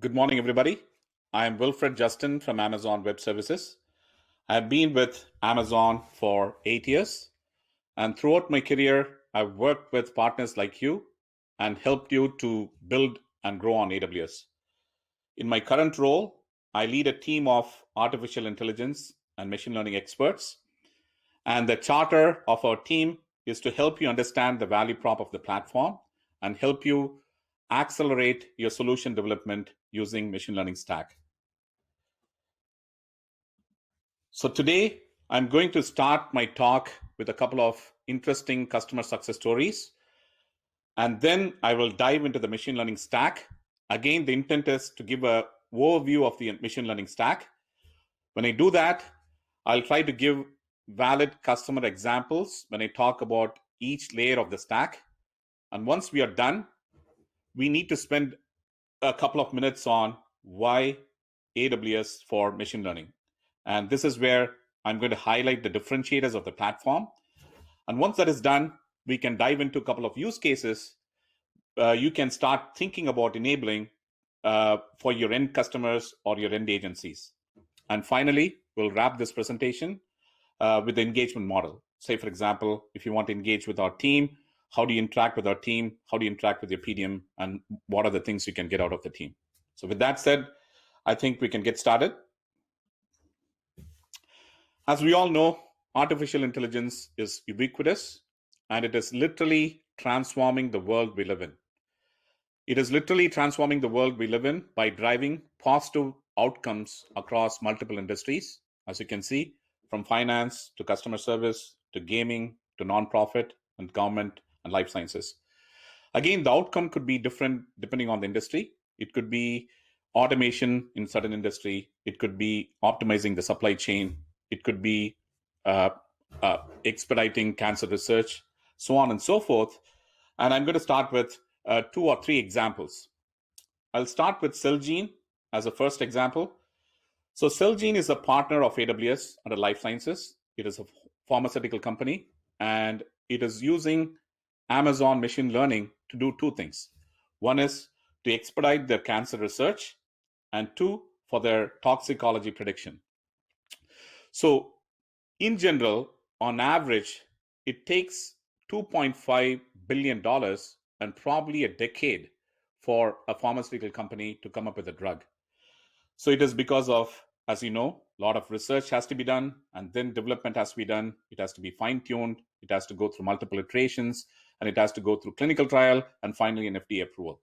Good morning, everybody. I am Wilfred Justin from Amazon Web Services. I've been with Amazon for 8 years, and throughout my career, I've worked with partners like you and helped you to build and grow on AWS. In my current role, I lead a team of artificial intelligence and machine learning experts, and the charter of our team is to help you understand the value prop of the platform and help you accelerate your solution development using machine learning stack. So today, I'm going to start my talk with a couple of interesting customer success stories, and then I will dive into the machine learning stack. Again, the intent is to give an overview of the machine learning stack. When I do that, I'll try to give valid customer examples when I talk about each layer of the stack. And once we are done, we need to spend a couple of minutes on why AWS for machine learning. And this is where I'm going to highlight the differentiators of the platform. And once that is done, we can dive into a couple of use cases you can start thinking about enabling for your end customers or your end agencies. And finally, we'll wrap this presentation with the engagement model. Say, for example, if you want to engage with our team, how do you interact with our team? How do you interact with your PDM? And what are the things you can get out of the team? So with that said, I think we can get started. As we all know, artificial intelligence is ubiquitous, and it is literally transforming the world we live in. It is literally transforming the world we live in by driving positive outcomes across multiple industries, as you can see, from finance to customer service to gaming to nonprofit and government and life sciences. Again, the outcome could be different depending on the industry. It could be automation in certain industry. It could be optimizing the supply chain. It could be expediting cancer research, so on and so forth. And I'm going to start with 2 or 3 examples. I'll start with Celgene as a first example. So Celgene is a partner of AWS under life sciences. It is a pharmaceutical company, and it is using Amazon machine learning to do 2 things. One is to expedite their cancer research, and 2, for their toxicology prediction. So in general, on average, it takes $2.5 billion and probably a decade for a pharmaceutical company to come up with a drug. So it is because of, as you know, a lot of research has to be done, and then development has to be done. It has to be fine-tuned. It has to go through multiple iterations, and it has to go through clinical trial and finally an FDA approval.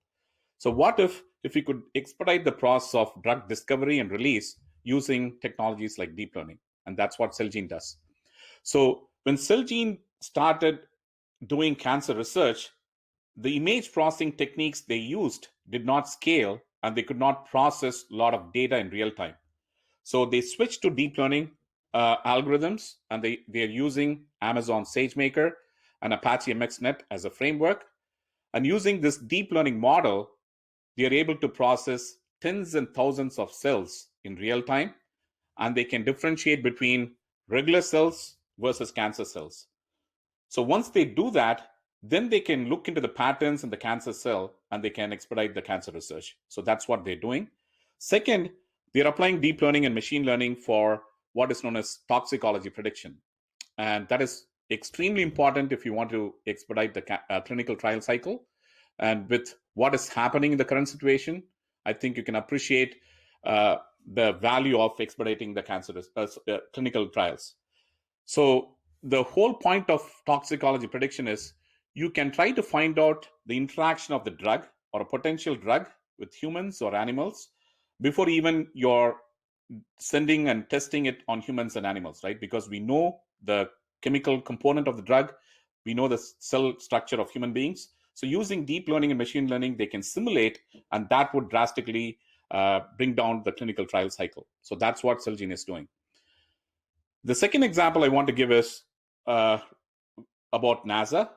So what if we could expedite the process of drug discovery and release using technologies like deep learning? And that's what Celgene does. So when Celgene started doing cancer research, the image processing techniques they used did not scale, and they could not process a lot of data in real time. So they switched to deep learning algorithms, and they are using Amazon Sagemaker and Apache MXNet as a framework. And using this deep learning model, they are able to process tens and thousands of cells in real time, and they can differentiate between regular cells versus cancer cells. So once they do that, then they can look into the patterns in the cancer cell, and they can expedite the cancer research. So that's what they're doing. Second, they're applying deep learning and machine learning for what is known as toxicology prediction. And that is extremely important if you want to expedite the clinical trial cycle. And with what is happening in the current situation, I think you can appreciate the value of expediting the cancer clinical trials. So the whole point of toxicology prediction is you can try to find out the interaction of the drug or a potential drug with humans or animals before even you're sending and testing it on humans and animals, right? Because we know the chemical component of the drug, we know the cell structure of human beings. So using deep learning and machine learning, they can simulate, and that would drastically bring down the clinical trial cycle. So that's what Celgene is doing. The second example I want to give is about NASA.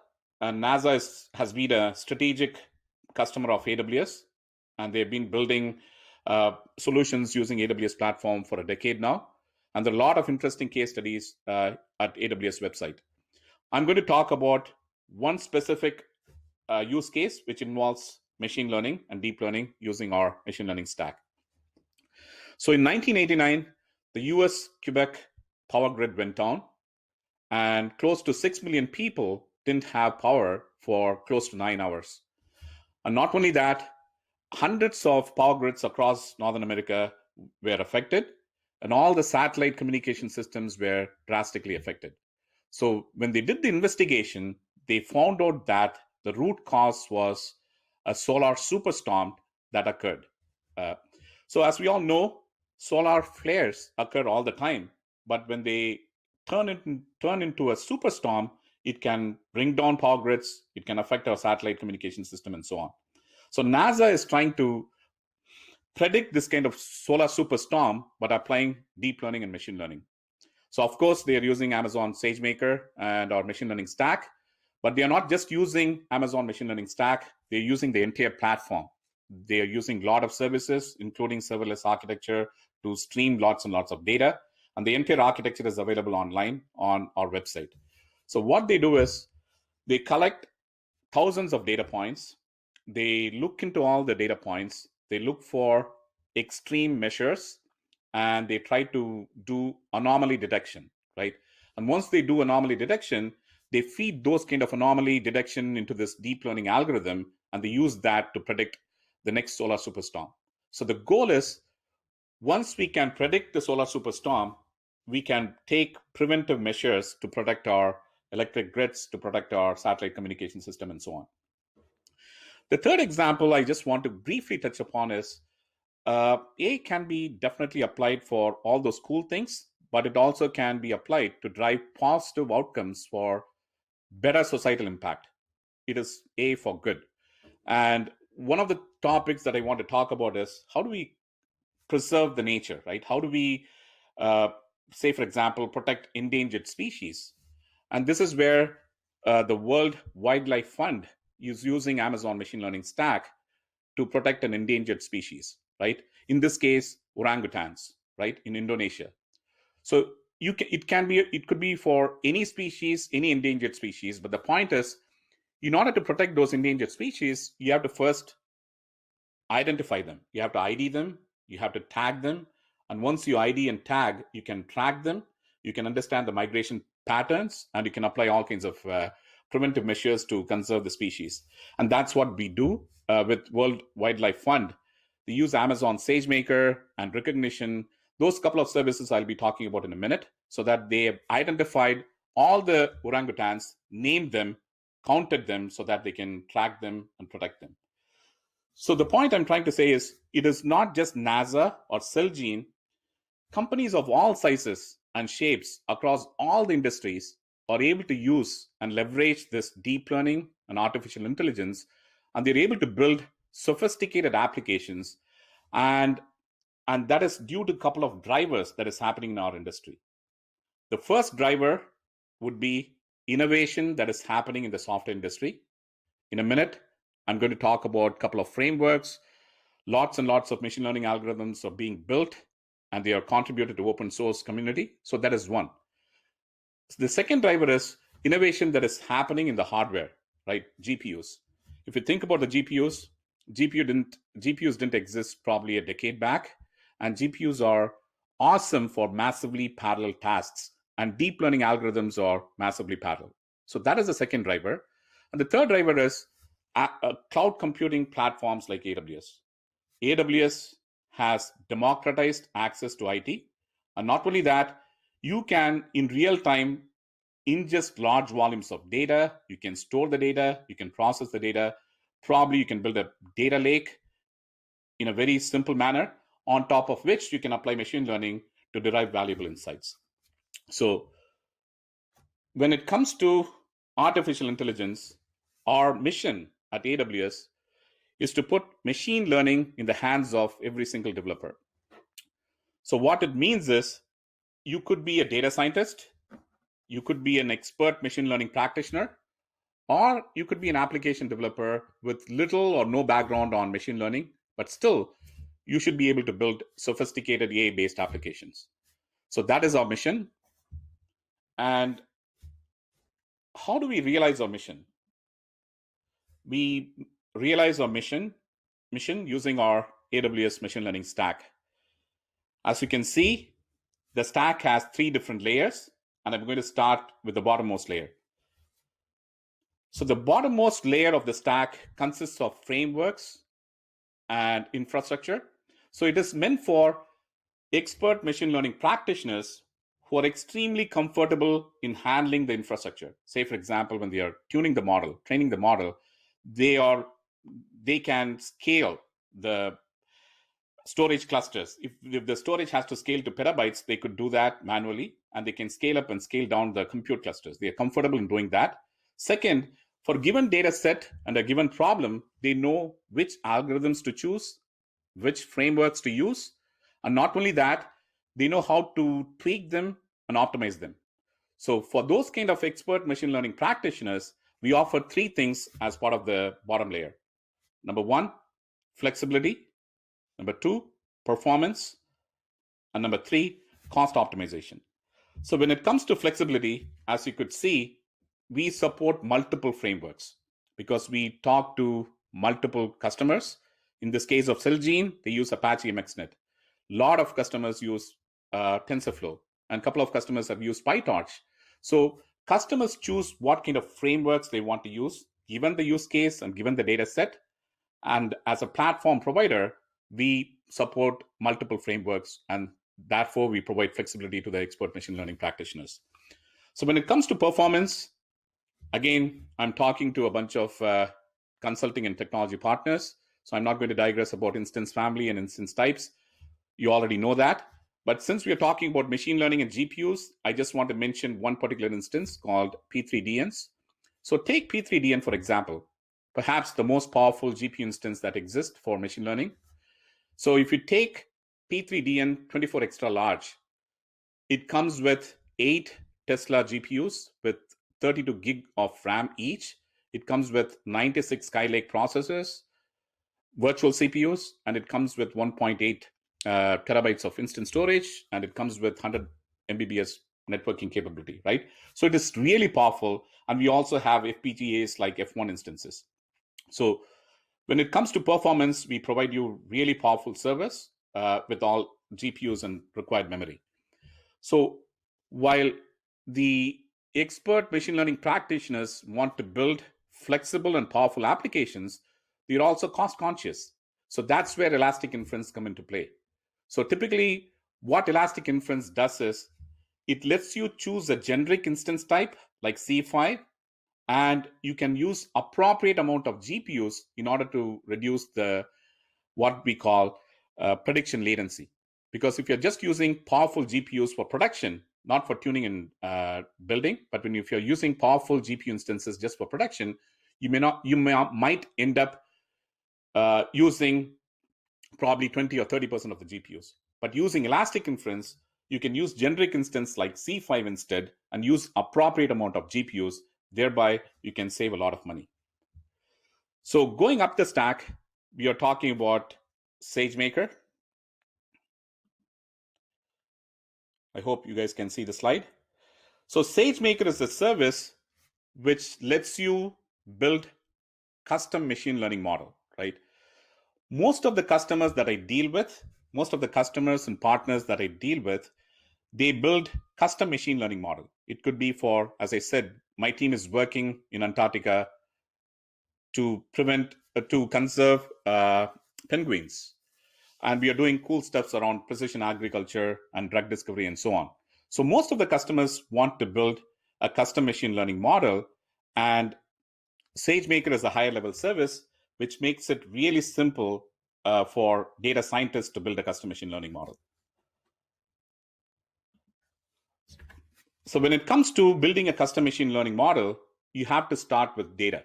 And NASA has been a strategic customer of AWS, and they've been building solutions using AWS platform for a decade now. And there are a lot of interesting case studies at AWS website. I'm going to talk about one specific use case, which involves machine learning and deep learning using our machine learning stack. So in 1989, the US Quebec power grid went down, and close to 6 million people didn't have power for close to 9 hours. And not only that, hundreds of power grids across Northern America were affected, and all the satellite communication systems were drastically affected. So when they did the investigation, they found out that the root cause was a solar superstorm that occurred. So as we all know, solar flares occur all the time, but when they turn into a superstorm, it can bring down power grids, it can affect our satellite communication system, and so on. So NASA is trying to predict this kind of solar superstorm, but applying deep learning and machine learning. So of course, they are using Amazon Sagemaker and our machine learning stack, but they are not just using Amazon machine learning stack, they're using the entire platform. They are using a lot of services, including serverless architecture, to stream lots and lots of data. And the entire architecture is available online on our website. So what they do is they collect thousands of data points. They look into all the data points. They look for extreme measures, and they try to do anomaly detection, right? And once they do anomaly detection, they feed those kind of anomaly detection into this deep learning algorithm, and they use that to predict the next solar superstorm. So the goal is, once we can predict the solar superstorm, we can take preventive measures to protect our electric grids, to protect our satellite communication system, and so on. The third example I just want to briefly touch upon is AI can be definitely applied for all those cool things, but it also can be applied to drive positive outcomes for better societal impact. It is AI for good. And one of the topics that I want to talk about is, how do we preserve the nature, right? How do we, say, for example, protect endangered species? And this is where the World Wildlife Fund is using Amazon machine learning stack to protect an endangered species, right? In this case, orangutans, right, in Indonesia. So it could be for any species, any endangered species. But the point is, in order to protect those endangered species, you have to first identify them. You have to ID them. You have to tag them. And once you ID and tag, you can track them. You can understand the migration patterns, and you can apply all kinds of preventive measures to conserve the species. And that's what we do with World Wildlife Fund. They use Amazon SageMaker and Recognition, those couple of services I'll be talking about in a minute, so that they have identified all the orangutans, named them, counted them, so that they can track them and protect them. So the point I'm trying to say is, it is not just NASA or Celgene. Companies of all sizes and shapes across all the industries are able to use and leverage this deep learning and artificial intelligence, and they're able to build sophisticated applications. And that is due to a couple of drivers that is happening in our industry. The first driver would be innovation that is happening in the software industry. In a minute, I'm going to talk about a couple of frameworks. Lots and lots of machine learning algorithms are being built, and they are contributed to open source community. So that is one. The second driver is innovation that is happening in the hardware, right? GPUs. If you think about the GPUs didn't exist probably a decade back, and GPUs are awesome for massively parallel tasks, and deep learning algorithms are massively parallel. So that is the second driver. And the third driver is cloud computing platforms like AWS. AWS has democratized access to IT. And not only that, you can, in real time, ingest large volumes of data. You can store the data. You can process the data. Probably you can build a data lake in a very simple manner, on top of which you can apply machine learning to derive valuable insights. So when it comes to artificial intelligence, our mission at AWS is to put machine learning in the hands of every single developer. So what it means is, you could be a data scientist, you could be an expert machine learning practitioner, or you could be an application developer with little or no background on machine learning, but still you should be able to build sophisticated AI-based applications. So that is our mission. And how do we realize our mission? We realize our mission using our AWS machine learning stack. As you can see, the stack has 3 different layers, and I'm going to start with the bottommost layer. So the bottommost layer of the stack consists of frameworks and infrastructure. So it is meant for expert machine learning practitioners who are extremely comfortable in handling the infrastructure. Say, for example, when they are tuning the model, training the model, they can scale the storage clusters. If the storage has to scale to petabytes, they could do that manually, and they can scale up and scale down the compute clusters. They are comfortable in doing that. Second, for a given data set and a given problem, they know which algorithms to choose, which frameworks to use. And not only that, they know how to tweak them and optimize them. So for those kind of expert machine learning practitioners, we offer 3 things as part of the bottom layer. Number 1, flexibility. Number 2, performance. And number 3, cost optimization. So when it comes to flexibility, as you could see, we support multiple frameworks because we talk to multiple customers. In this case of Celgene, they use Apache MXNet. A lot of customers use TensorFlow, and a couple of customers have used PyTorch. So customers choose what kind of frameworks they want to use, given the use case and given the data set. And as a platform provider, we support multiple frameworks, and therefore we provide flexibility to the expert machine learning practitioners. So when it comes to performance, again, I'm talking to a bunch of consulting and technology partners. So I'm not going to digress about instance family and instance types. You already know that. But since we are talking about machine learning and GPUs, I just want to mention one particular instance called P3DNs. So take P3DN, for example, perhaps the most powerful GPU instance that exists for machine learning. So if you take P3DN 24 extra large, it comes with 8 Tesla GPUs with 32 gig of RAM each. It comes with 96 Skylake processors, virtual CPUs, and it comes with 1.8 terabytes of instant storage, and it comes with 100 Mbps networking capability, right? So it is really powerful, and we also have FPGAs like F1 instances. So when it comes to performance, we provide you really powerful servers with all GPUs and required memory. So while the expert machine learning practitioners want to build flexible and powerful applications, they're also cost conscious. So that's where elastic inference come into play. So typically what elastic inference does is it lets you choose a generic instance type like C5, and you can use appropriate amount of GPUs in order to reduce the what we call prediction latency. Because if you're just using powerful GPUs for production, not for tuning and building, but if you're using powerful GPU instances just for production, you might end up using probably 20 or 30% of the GPUs. But using elastic inference, you can use generic instance like C5 instead and use appropriate amount of GPUs. Thereby, you can save a lot of money. So going up the stack, we are talking about Sagemaker. I hope you guys can see the slide. So Sagemaker is a service which lets you build custom machine learning model, right? Most of the customers that I deal with, most of the customers and partners that I deal with, they build custom machine learning model. It could be for, as I said, my team is working in Antarctica to conserve penguins. And we are doing cool stuff around precision agriculture and drug discovery and so on. So most of the customers want to build a custom machine learning model, and Sagemaker is a higher level service, which makes it really simple for data scientists to build a custom machine learning model. So when it comes to building a custom machine learning model, you have to start with data.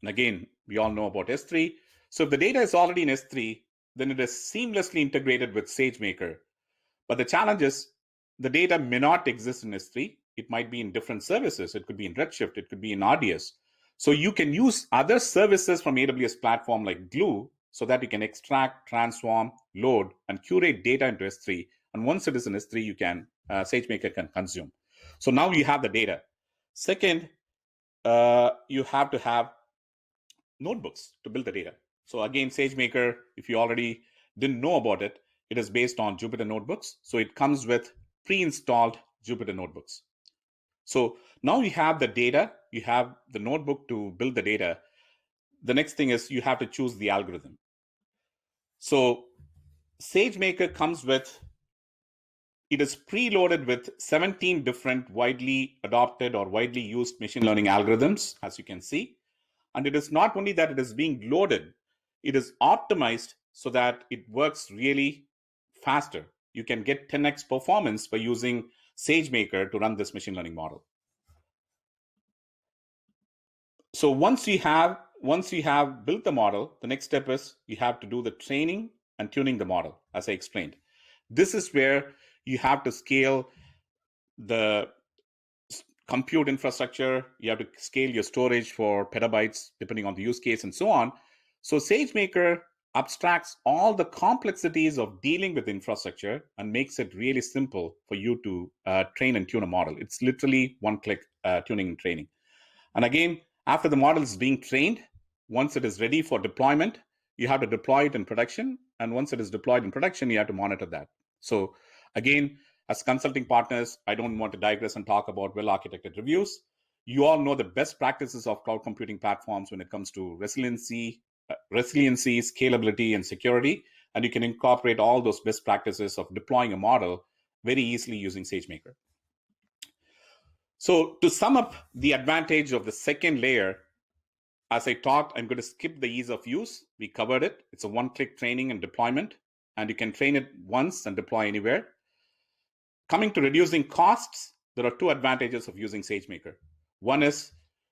And again, we all know about S3. So if the data is already in S3, then it is seamlessly integrated with Sagemaker. But the challenge is the data may not exist in S3. It might be in different services. It could be in Redshift. It could be in RDS. So you can use other services from AWS platform like Glue so that you can extract, transform, load, and curate data into S3. And once it is in S3, Sagemaker can consume. So now you have the data. Second, you have to have notebooks to build the data. So again, Sagemaker, if you already didn't know about it, it is based on Jupyter Notebooks. So it comes with pre-installed Jupyter Notebooks. So now you have the data, you have the notebook to build the data. The next thing is you have to choose the algorithm. So Sagemaker comes with, it is preloaded with 17 different widely adopted or widely used machine learning algorithms, as you can see. And it is not only that it is being loaded, it is optimized so that it works really faster. You can get 10x performance by using Sagemaker to run this machine learning model. So once you have built the model, the next step is you have to do the training and tuning the model, as I explained. This is where you have to scale the compute infrastructure. You have to scale your storage for petabytes, depending on the use case and so on. So Sagemaker abstracts all the complexities of dealing with infrastructure and makes it really simple for you to train and tune a model. It's literally one-click tuning and training. And again, after the model is being trained, once it is ready for deployment, you have to deploy it in production. And once it is deployed in production, you have to monitor that. So again, as consulting partners, I don't want to digress and talk about well-architected reviews. You all know the best practices of cloud computing platforms when it comes to resiliency, scalability, and security. And you can incorporate all those best practices of deploying a model very easily using SageMaker. So to sum up the advantage of the second layer, as I talked, I'm going to skip the ease of use. We covered it. It's a one-click training and deployment, and you can train it once and deploy anywhere. Coming to reducing costs, there are two advantages of using SageMaker. One is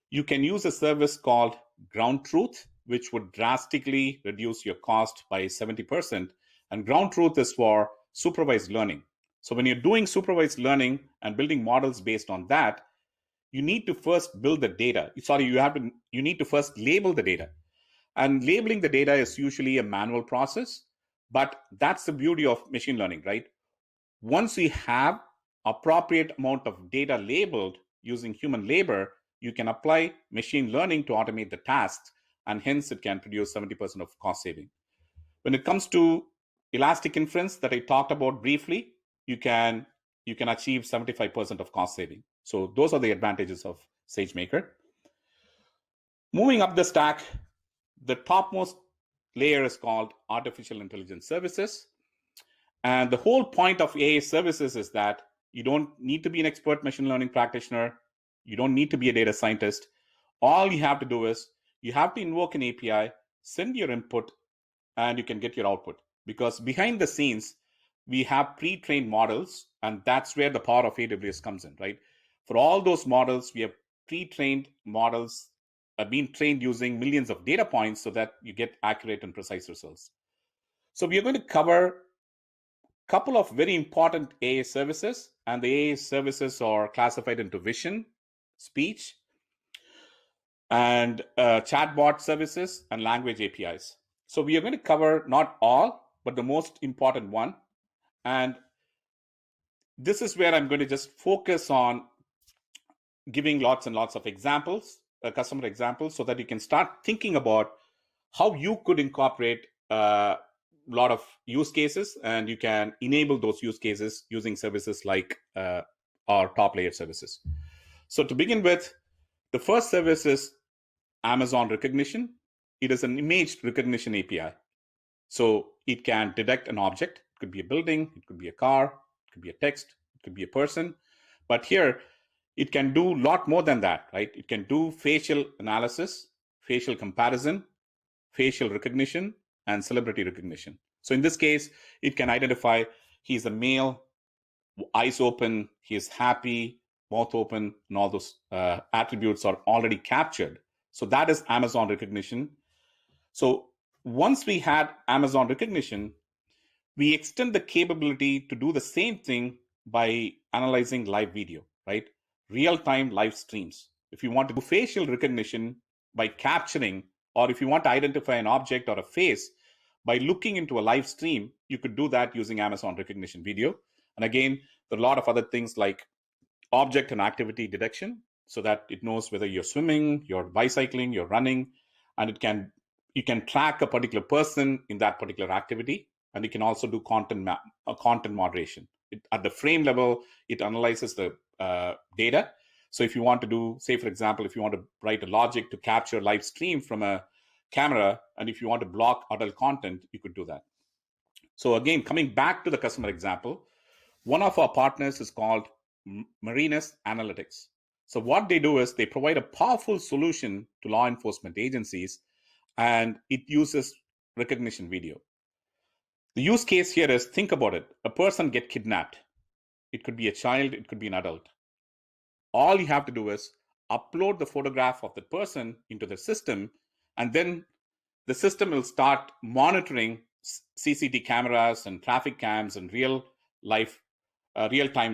you can use a service called Ground Truth, which would drastically reduce your cost by 70%. And Ground Truth is for supervised learning. So when you're doing supervised learning and building models based on that, you need to first build the data. You need to first label the data. And labeling the data is usually a manual process, but that's the beauty of machine learning, right? Once we have appropriate amount of data labeled using human labor, you can apply machine learning to automate the tasks, and hence it can produce 70% of cost saving. When it comes to elastic inference that I talked about briefly, you can achieve 75% of cost saving. So those are the advantages of SageMaker. Moving up the stack, the topmost layer is called artificial intelligence services. And the whole point of AI services is that you don't need to be an expert machine learning practitioner. You don't need to be a data scientist. All you have to do is you have to invoke an API, send your input, and you can get your output. Because behind the scenes, we have pre-trained models, and that's where the power of AWS comes in, right? For all those models, we have pre-trained models being trained using millions of data points so that you get accurate and precise results. So we are going to cover couple of very important AI services, and the AI services are classified into vision, speech, and chatbot services and language APIs. So we are going to cover not all, but the most important one. And this is where I'm going to just focus on giving lots and lots of examples, customer examples, so that you can start thinking about how you could incorporate lot of use cases, and you can enable those use cases using services like our top layer services. So to begin with, the first service is Amazon Recognition. It is an image recognition API. So it can detect an object. It could be a building, it could be a car, it could be a text, it could be a person. But here, it can do a lot more than that, right? It can do facial analysis, facial comparison, facial recognition, and celebrity recognition. So in this case, it can identify he's a male, eyes open, he is happy, mouth open, and all those attributes are already captured. So that is Amazon Recognition. So once we had Amazon Recognition, we extend the capability to do the same thing by analyzing live video, right? Real-time live streams. If you want to do facial recognition by capturing, or if you want to identify an object or a face by looking into a live stream, you could do that using Amazon Recognition Video. And again, there are a lot of other things like object and activity detection, so that it knows whether you're swimming, you're bicycling, you're running, and you can track a particular person in that particular activity, and you can also do content moderation. At the frame level, it analyzes the data. So if you want to do, say for example, if you want to write a logic to capture live stream from a camera, and if you want to block adult content, you could do that. So again, coming back to the customer example, one of our partners is called Marinus Analytics. So what they do is they provide a powerful solution to law enforcement agencies, and it uses recognition video. The use case here is, think about it. A person get kidnapped. It could be a child, it could be an adult. All you have to do is upload the photograph of the person into the system, and then the system will start monitoring CCTV cameras and traffic cams and real-time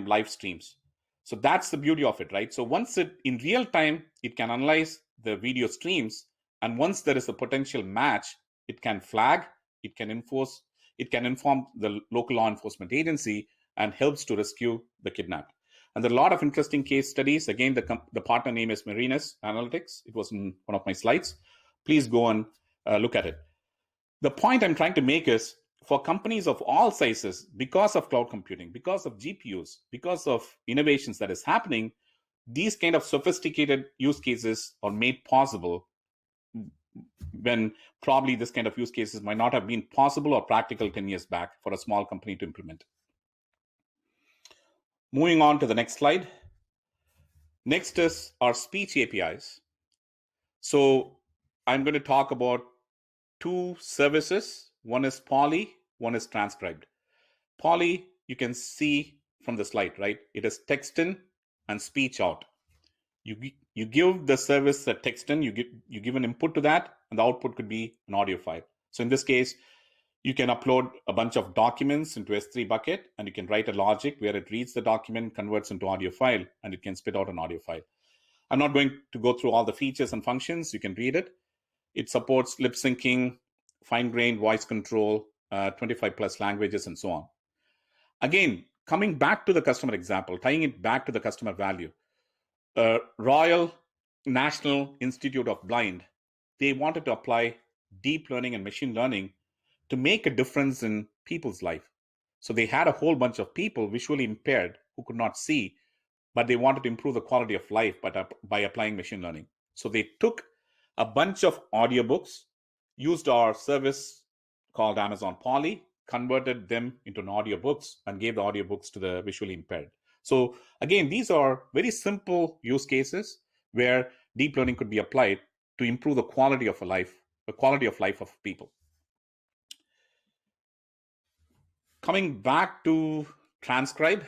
live streams. So that's the beauty of it, right? So once in real time, it can analyze the video streams, and once there is a potential match, it can flag, it can inform the local law enforcement agency, and helps to rescue the kidnapped. And there are a lot of interesting case studies. Again, the partner name is Marinus Analytics. It was in one of my slides. Please go and look at it. The point I'm trying to make is, for companies of all sizes, because of cloud computing, because of GPUs, because of innovations that is happening, these kind of sophisticated use cases are made possible when probably this kind of use cases might not have been possible or practical 10 years back for a small company to implement. Moving on to the next slide. Next is our speech APIs. So I'm going to talk about two services. One is Poly, one is Transcribed. Poly, you can see from the slide, right? It is text in and speech out. You give the service a text in, you give an input to that, and the output could be an audio file. So in this case, you can upload a bunch of documents into S3 bucket, and you can write a logic where it reads the document, converts into audio file, and it can spit out an audio file. I'm not going to go through all the features and functions. You can read it. It supports lip syncing, fine-grained voice control, 25 plus languages, and so on. Again, coming back to the customer example, tying it back to the customer value, Royal National Institute of Blind, they wanted to apply deep learning and machine learning to make a difference in people's life. So they had a whole bunch of people visually impaired who could not see, but they wanted to improve the quality of life by applying machine learning. So they took a bunch of audiobooks, used our service called Amazon Poly, converted them into audiobooks, and gave the audiobooks to the visually impaired. So again, these are very simple use cases where deep learning could be applied to improve the quality of life of people. Coming back to Transcribe,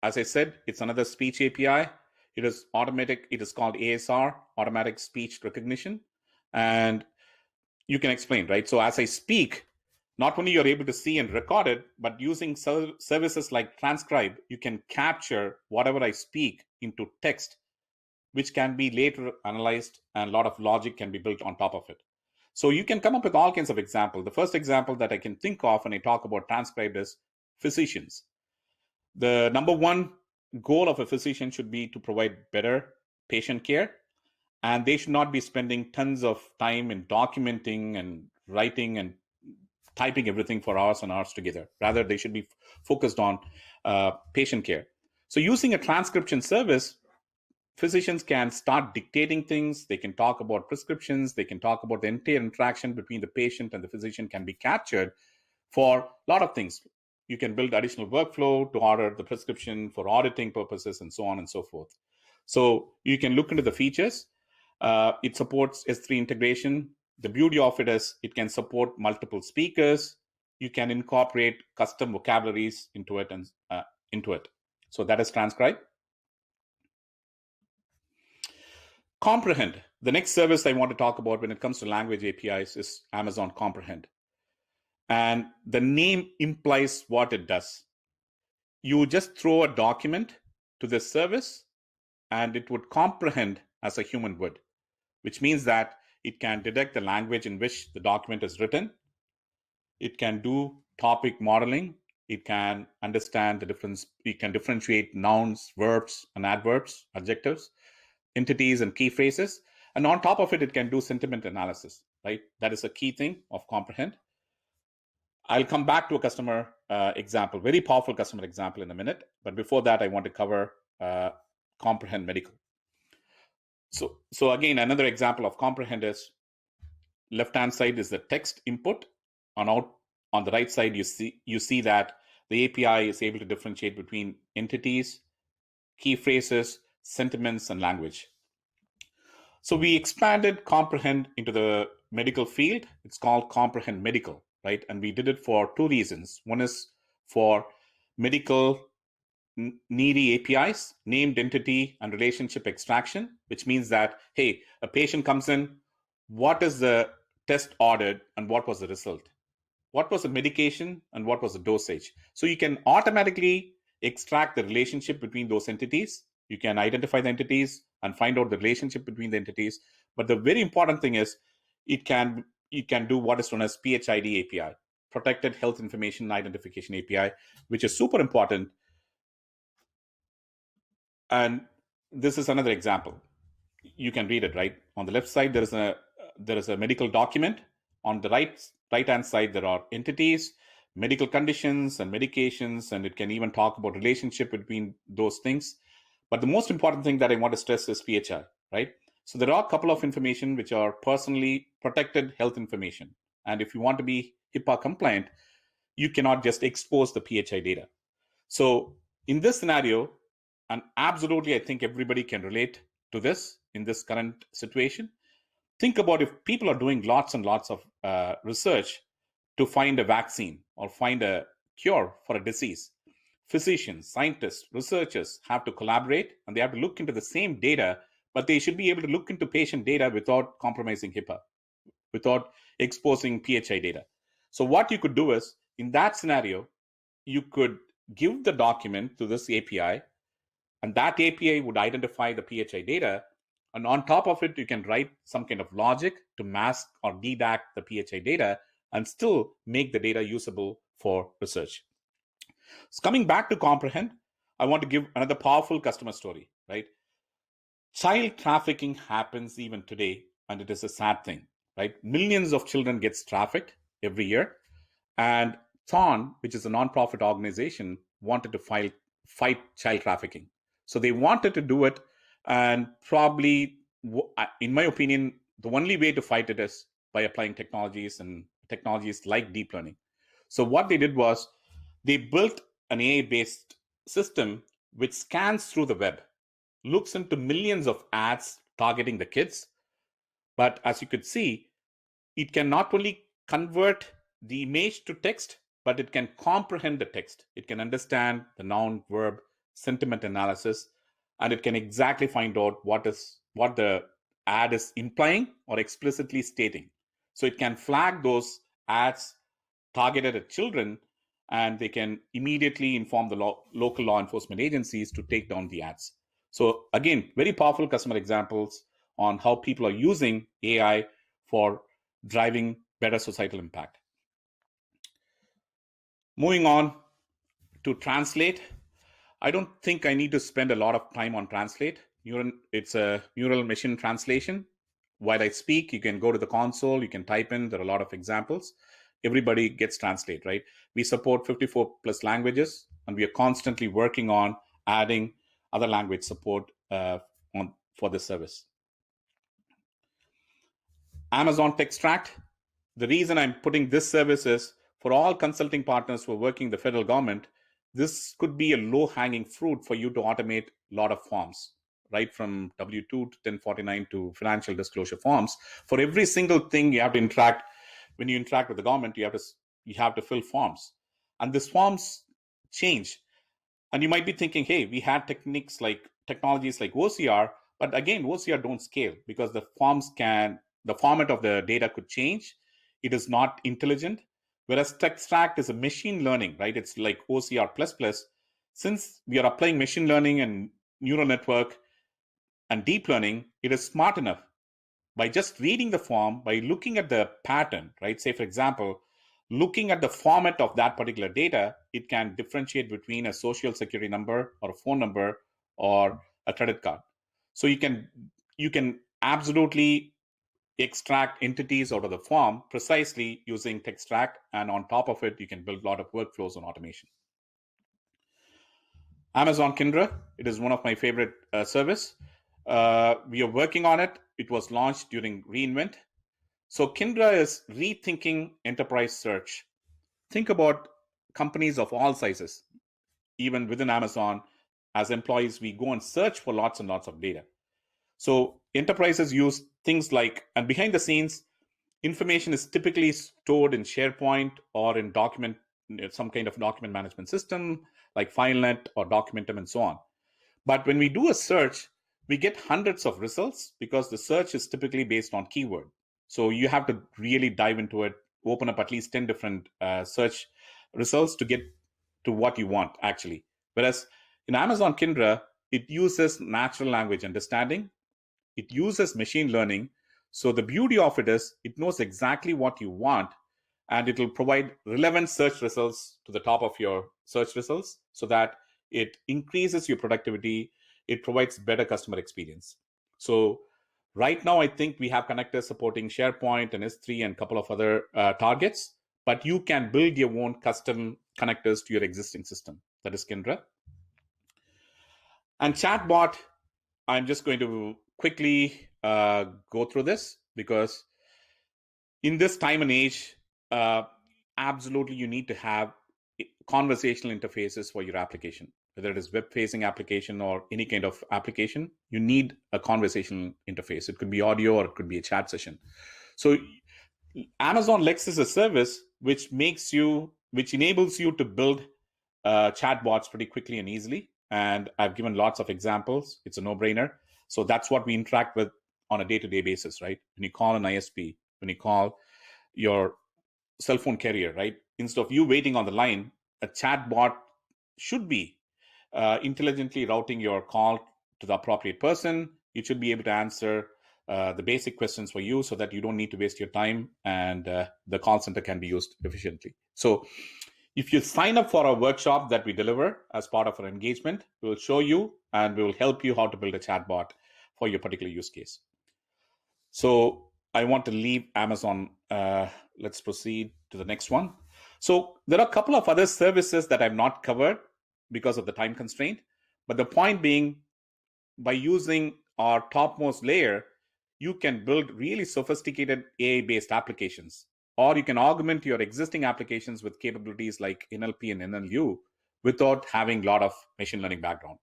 as I said, it's another speech API. It is automatic. It is called ASR, automatic speech recognition. And you can explain, right? So as I speak, not only you're able to see and record it, but using services like Transcribe, you can capture whatever I speak into text, which can be later analyzed, and a lot of logic can be built on top of it. So you can come up with all kinds of examples. The first example that I can think of when I talk about Transcribe is physicians. The number one goal of a physician should be to provide better patient care, and they should not be spending tons of time in documenting and writing and typing everything for hours and hours together. Rather, they should be focused on patient care. So using a transcription service, physicians can start dictating things. They can talk about prescriptions. They can talk about the entire interaction between the patient and the physician can be captured for a lot of things. You can build additional workflow to order the prescription for auditing purposes and so on and so forth. So you can look into the features. It supports S3 integration. The beauty of it is it can support multiple speakers. You can incorporate custom vocabularies into it. So that is Transcribe. Comprehend. The next service I want to talk about when it comes to language APIs is Amazon Comprehend. And the name implies what it does. You just throw a document to this service, and it would comprehend as a human would, which means that it can detect the language in which the document is written. It can do topic modeling. It can understand the difference. It can differentiate nouns, verbs, and adverbs, adjectives, entities, and key phrases. And on top of it, it can do sentiment analysis, right? That is a key thing of Comprehend. I'll come back to a customer example, very powerful customer example in a minute. But before that, I want to cover Comprehend Medical. So again, another example of Comprehend is left-hand side is the text input. On the right side, you see that the API is able to differentiate between entities, key phrases, sentiments, and language. So we expanded Comprehend into the medical field. It's called Comprehend Medical, right? And we did it for two reasons. One is for medical needy APIs, named entity and relationship extraction, which means that, hey, a patient comes in, what is the test ordered and what was the result? What was the medication and what was the dosage? So you can automatically extract the relationship between those entities. You can identify the entities and find out the relationship between the entities. But the very important thing is it can do what is known as PHID API, Protected Health Information Identification API, which is super important. And this is another example. You can read it, right? On the left side, there is a medical document. On the right-hand side, there are entities, medical conditions, and medications, and it can even talk about relationship between those things. But the most important thing that I want to stress is PHI, right? So there are a couple of information which are personally protected health information. And if you want to be HIPAA compliant, you cannot just expose the PHI data. So in this scenario, and absolutely, I think everybody can relate to this in this current situation. Think about if people are doing lots and lots of research to find a vaccine or find a cure for a disease. Physicians, scientists, researchers have to collaborate and they have to look into the same data, but they should be able to look into patient data without compromising HIPAA, without exposing PHI data. So what you could do is, in that scenario, you could give the document to this API, and that API would identify the PHI data. And on top of it, you can write some kind of logic to mask or dedact the PHI data and still make the data usable for research. So coming back to Comprehend, I want to give another powerful customer story, right? Child trafficking happens even today, and it is a sad thing, right? Millions of children get trafficked every year. And Thorn, which is a nonprofit organization, wanted to fight child trafficking. So they wanted to do it, and probably, in my opinion, the only way to fight it is by applying technologies like deep learning. So what they did was they built an AI-based system which scans through the web, looks into millions of ads targeting the kids. But as you could see, it can not only convert the image to text, but it can comprehend the text. It can understand the noun, verb, sentiment analysis, and it can exactly find out what the ad is implying or explicitly stating. So it can flag those ads targeted at children, and they can immediately inform the local law enforcement agencies to take down the ads. So again, very powerful customer examples on how people are using AI for driving better societal impact. Moving on to Translate. I don't think I need to spend a lot of time on Translate. It's a neural machine translation. While I speak, you can go to the console, you can type in, there are a lot of examples. Everybody gets Translate, right? We support 54 plus languages, and we are constantly working on adding other language support for this service. Amazon Textract. The reason I'm putting this service is for all consulting partners who are working the federal government, this could be a low-hanging fruit for you to automate a lot of forms, right? From W-2 to 1049 to financial disclosure forms. For every single thing you have to interact, when you interact with the government, you have to fill forms. And these forms change. And you might be thinking, hey, we had technologies like OCR, but again, OCR don't scale because the format of the data could change. It is not intelligent. Whereas Textract is a machine learning, right? It's like OCR++. Since we are applying machine learning and neural network and deep learning, it is smart enough by just reading the form, by looking at the pattern, right? Say, for example, looking at the format of that particular data, it can differentiate between a social security number or a phone number or a credit card. So you can absolutely extract entities out of the form precisely using TextRack, and on top of it, you can build a lot of workflows and automation. Amazon Kindra, it is one of my favorite service. We are working on it. It was launched during reInvent. So Kindra is rethinking enterprise search. Think about companies of all sizes. Even within Amazon, as employees, we go and search for lots and lots of data. So enterprises use things like, and behind the scenes, information is typically stored in SharePoint or in some kind of document management system like FileNet or Documentum and so on. But when we do a search, we get hundreds of results because the search is typically based on keyword. So you have to really dive into it, open up at least 10 different search results to get to what you want actually. Whereas in Amazon Kindra, it uses natural language understanding. It uses machine learning. So the beauty of it is it knows exactly what you want, and it will provide relevant search results to the top of your search results so that it increases your productivity. It provides better customer experience. So right now, I think we have connectors supporting SharePoint and S3 and a couple of other targets, but you can build your own custom connectors to your existing system. That is Kindra. And chatbot, I'm just going to quickly go through this because in this time and age, absolutely you need to have conversational interfaces for your application. Whether it is web-facing application or any kind of application, you need a conversational interface. It could be audio or it could be a chat session. So Amazon Lex is a service which enables you to build chatbots pretty quickly and easily. And I've given lots of examples. It's a no-brainer. So that's what we interact with on a day-to-day basis, right? When you call an ISP, when you call your cell phone carrier, right? Instead of you waiting on the line, a chatbot should be intelligently routing your call to the appropriate person. It should be able to answer the basic questions for you so that you don't need to waste your time, and the call center can be used efficiently. So if you sign up for a workshop that we deliver as part of our engagement, we will show you and we will help you how to build a chatbot for your particular use case. So I want to leave Amazon. Let's proceed to the next one. So there are a couple of other services that I've not covered because of the time constraint. But the point being, by using our topmost layer, you can build really sophisticated AI-based applications, or you can augment your existing applications with capabilities like NLP and NLU without having a lot of machine learning background.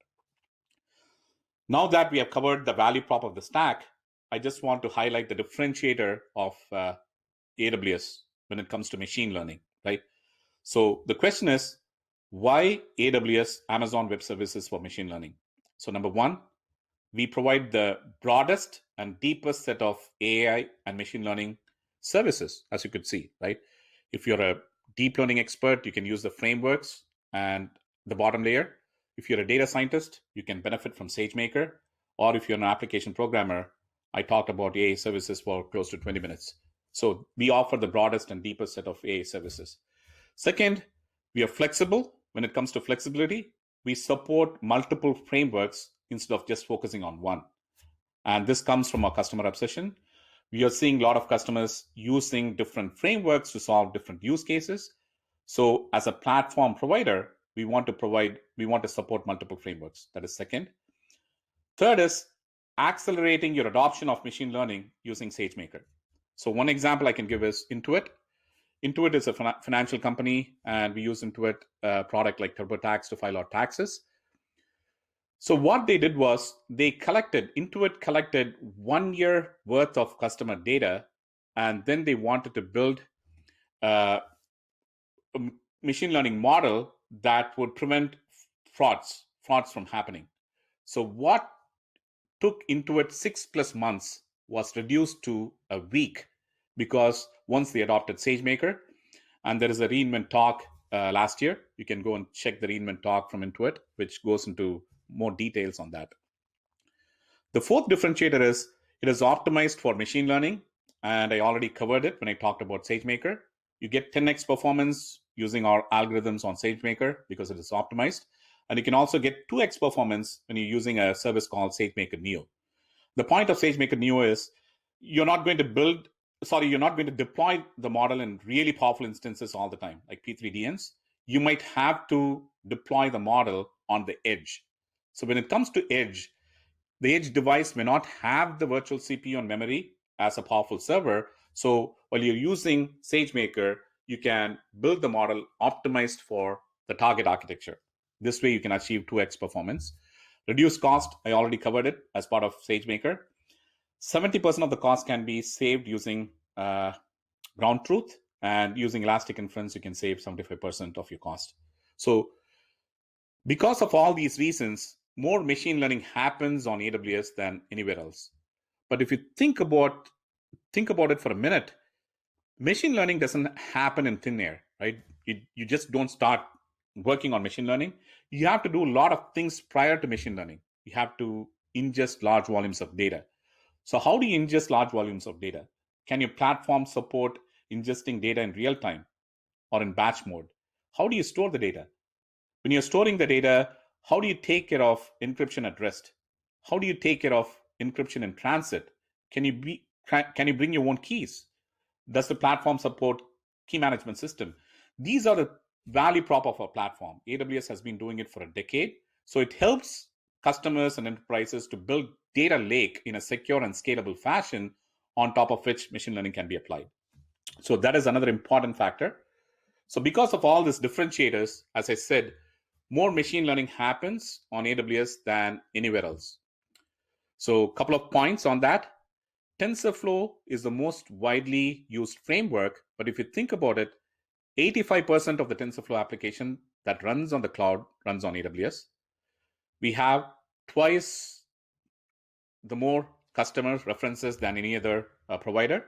Now that we have covered the value prop of the stack, I just want to highlight the differentiator of AWS when it comes to machine learning, right? So the question is, why AWS, Amazon Web Services for machine learning? So number one, we provide the broadest and deepest set of AI and machine learning services, as you could see, right? If you're a deep learning expert, you can use the frameworks and the bottom layer. If you're a data scientist, you can benefit from Sagemaker. Or if you're an application programmer, I talked about AI services for close to 20 minutes. So we offer the broadest and deepest set of AI services. Second, we are flexible. When it comes to flexibility, we support multiple frameworks instead of just focusing on one. And this comes from our customer obsession. We are seeing a lot of customers using different frameworks to solve different use cases. So as a platform provider, we want to support multiple frameworks. That is second. Third is accelerating your adoption of machine learning using Sagemaker. So one example I can give is Intuit. Intuit is a financial company, and we use Intuit product like TurboTax to file our taxes. So what they did was Intuit collected 1 year worth of customer data, and then they wanted to build a machine learning model that would prevent frauds from happening. So what took Intuit 6+ months was reduced to a week, because once they adopted Sagemaker, and there is a reInvent talk last year. You can go and check the reInvent talk from Intuit, which goes into more details on that. The fourth differentiator is it is optimized for machine learning, and I already covered it when I talked about Sagemaker. You get 10x performance using our algorithms on Sagemaker because it is optimized, and you can also get 2x performance when you're using a service called Sagemaker Neo. The point of SageMaker Neo is you're not going to deploy the model in really powerful instances all the time, like P3DNs. You might have to deploy the model on the edge. So when it comes to edge, the edge device may not have the virtual CPU and memory as a powerful server. So while you're using SageMaker, you can build the model optimized for the target architecture. This way you can achieve 2x performance. Reduce cost, I already covered it as part of SageMaker. 70% of the cost can be saved using ground truth, and using elastic inference, you can save 75% of your cost. So because of all these reasons, more machine learning happens on AWS than anywhere else. But if you think about it for a minute, machine learning doesn't happen in thin air, right? You just don't start working on machine learning. You have to do a lot of things prior to machine learning. You have to ingest large volumes of data. So how do you ingest large volumes of data? Can your platform support ingesting data in real time or in batch mode? How do you store the data? When you're storing the data, how do you take care of encryption at rest? How do you take care of encryption in transit? Can you bring your own keys? Does the platform support key management system? These are the value prop of our platform. AWS has been doing it for a decade. So it helps customers and enterprises to build data lake in a secure and scalable fashion on top of which machine learning can be applied. So that is another important factor. So because of all these differentiators, as I said, more machine learning happens on AWS than anywhere else. So a couple of points on that. TensorFlow is the most widely used framework, but if you think about it, 85% of the TensorFlow application that runs on the cloud runs on AWS. We have twice the more customer references than any other provider,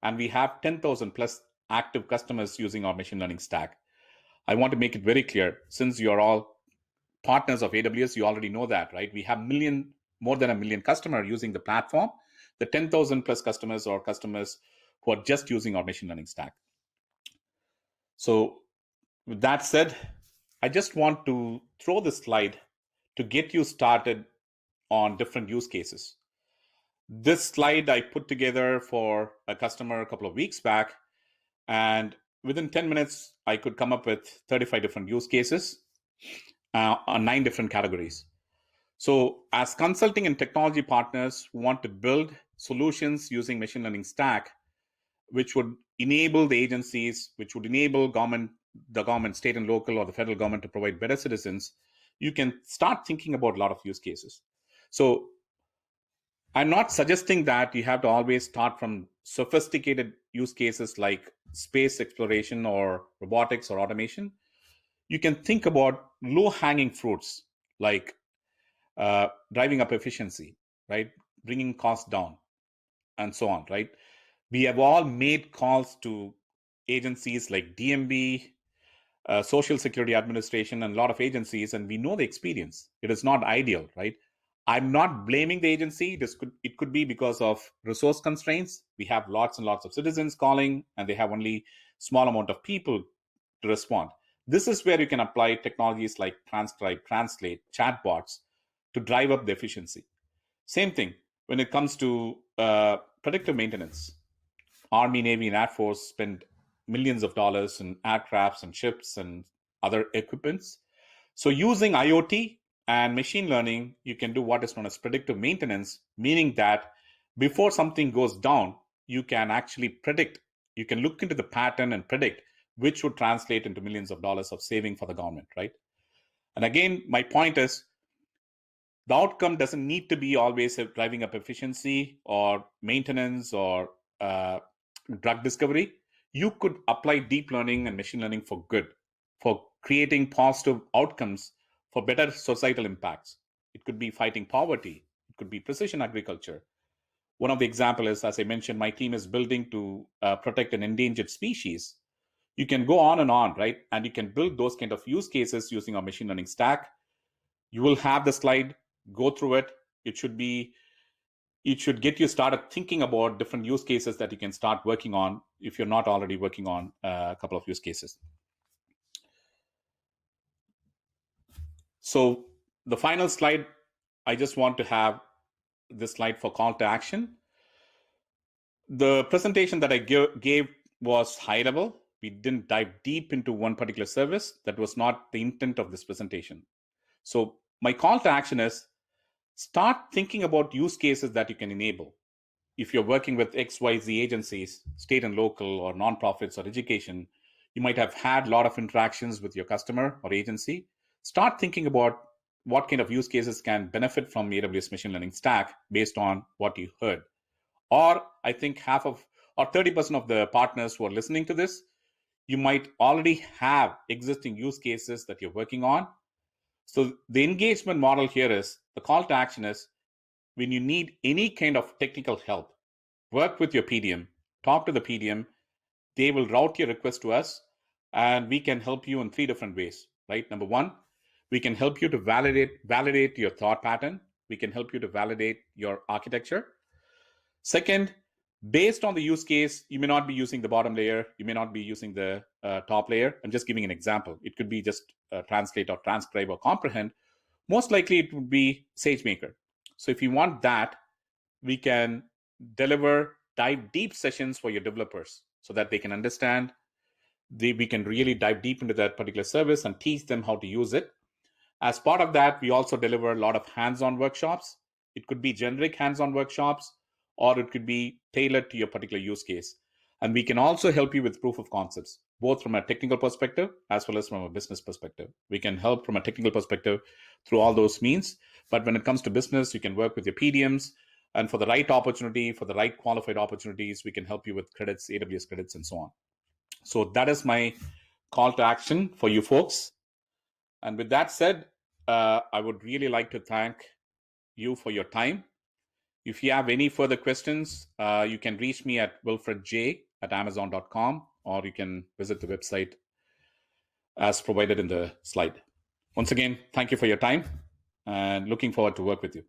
and we have 10,000 plus active customers using our machine learning stack. I want to make it very clear, since you're all partners of AWS, you already know that, right? We have more than a million customers using the platform. The 10,000 plus customers are customers who are just using our machine learning stack. So with that said, I just want to throw this slide to get you started on different use cases. This slide I put together for a customer a couple of weeks back, and within 10 minutes, I could come up with 35 different use cases on 9 different categories. So as consulting and technology partners who want to build solutions using machine learning stack, which would enable the agencies, which would enable the government, state and local, or the federal government to provide better citizens, you can start thinking about a lot of use cases. So I'm not suggesting that you have to always start from sophisticated use cases like space exploration or robotics or automation. You can think about low-hanging fruits like driving up efficiency, right? Bringing costs down, and so on, right? We have all made calls to agencies like DMV, Social Security Administration, and a lot of agencies, and we know the experience. It is not ideal, right? I'm not blaming the agency. It could be because of resource constraints. We have lots and lots of citizens calling, and they have only small amount of people to respond. This is where you can apply technologies like transcribe, translate, chatbots to drive up the efficiency. Same thing when it comes to predictive maintenance. Army, Navy, and Air Force spend millions of dollars in aircrafts and ships and other equipments. So using IoT and machine learning, you can do what is known as predictive maintenance, meaning that before something goes down, you can actually predict. You can look into the pattern and predict, which would translate into millions of dollars of saving for the government, right? And again, my point is, the outcome doesn't need to be always driving up efficiency or maintenance or drug discovery. You could apply deep learning and machine learning for good, for creating positive outcomes, for better societal impacts. It could be fighting poverty. It could be precision agriculture. One of the examples is, as I mentioned, my team is building to protect an endangered species. You can go on and on, right? And you can build those kind of use cases using our machine learning stack. You will have the slide, go through it. It should get you started thinking about different use cases that you can start working on if you're not already working on a couple of use cases. So the final slide I just want to have this slide for call to action. The presentation that I gave was high level. We didn't dive deep into one particular service. That was not the intent of this presentation. So my call to action is start thinking about use cases that you can enable. If you're working with XYZ agencies, state and local or nonprofits or education, you might have had a lot of interactions with your customer or agency. Start thinking about what kind of use cases can benefit from AWS machine learning stack based on what you heard. Or I think 30% of the partners who are listening to this, you might already have existing use cases that you're working on. So the engagement model here is, the call to action is, when you need any kind of technical help, work with your PDM, talk to the PDM, they will route your request to us, and we can help you in 3 different ways, right? Number 1, we can help you to validate your thought pattern. We can help you to validate your architecture. Second, based on the use case, you may not be using the bottom layer. You may not be using the top layer. I'm just giving an example. It could be just translate or transcribe or comprehend. Most likely it would be Sagemaker. So if you want that, we can deliver dive deep sessions for your developers so that they can understand. We can really dive deep into that particular service and teach them how to use it. As part of that, we also deliver a lot of hands-on workshops. It could be generic hands-on workshops, or it could be tailored to your particular use case. And we can also help you with proof of concepts, both from a technical perspective as well as from a business perspective. We can help from a technical perspective through all those means. But when it comes to business, you can work with your PDMs. And for the right opportunity, for the right qualified opportunities, we can help you with credits, AWS credits, and so on. So that is my call to action for you folks. And with that said, I would really like to thank you for your time. If you have any further questions, you can reach me at wilfredj@amazon.com, or you can visit the website as provided in the slide. Once again, thank you for your time and looking forward to work with you.